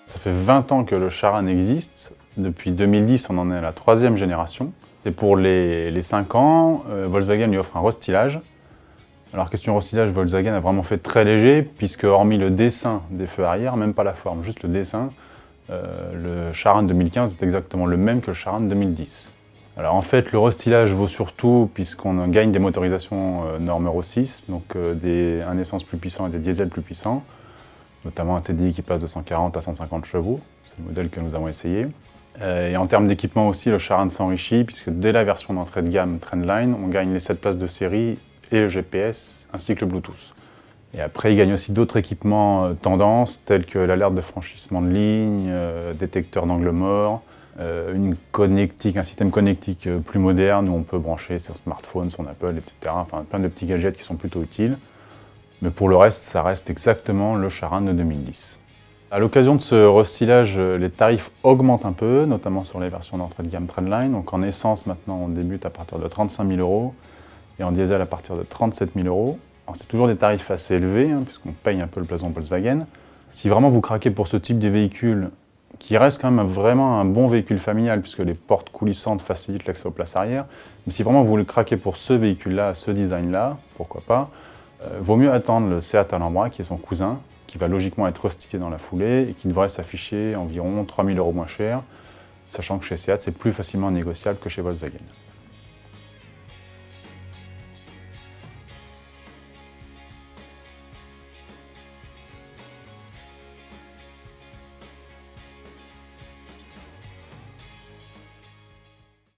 Ça fait 20 ans que le Charan existe. Depuis 2010, on en est à la 3e génération. Et pour les 5 ans, Volkswagen lui offre un restylage. Alors question restylage, Volkswagen a vraiment fait très léger, puisque hormis le dessin des feux arrière, même pas la forme, juste le dessin, le Charan 2015 est exactement le même que le Charan 2010. Alors en fait, le restylage vaut surtout puisqu'on gagne des motorisations normes Euro 6, donc un essence plus puissant et des diesels plus puissants, notamment un TDI qui passe de 140 à 150 chevaux, c'est le modèle que nous avons essayé. Et en termes d'équipement aussi, le Charan s'enrichit, puisque dès la version d'entrée de gamme Trendline, on gagne les 7 places de série et le GPS, ainsi que le Bluetooth. Et après, il gagne aussi d'autres équipements tendance, tels que l'alerte de franchissement de ligne, détecteur d'angle mort, un système connectique plus moderne où on peut brancher son smartphone, son Apple, etc. Enfin, plein de petits gadgets qui sont plutôt utiles. Mais pour le reste, ça reste exactement le Charan de 2010. À l'occasion de ce restylage, les tarifs augmentent un peu, notamment sur les versions d'entrée de gamme Trendline. Donc en essence, maintenant, on débute à partir de 35 000 € et en diesel à partir de 37 000 €. C'est toujours des tarifs assez élevés, puisqu'on paye un peu le blason Volkswagen. Si vraiment vous craquez pour ce type de véhicule, qui reste quand même vraiment un bon véhicule familial, puisque les portes coulissantes facilitent l'accès aux places arrière, mais si vraiment vous voulez craquer pour ce véhicule-là, ce design-là, pourquoi pas, vaut mieux attendre le Seat Alhambra, qui est son cousin, qui va logiquement être restylé dans la foulée et qui devrait s'afficher environ 3 000 € moins cher, sachant que chez Seat, c'est plus facilement négociable que chez Volkswagen.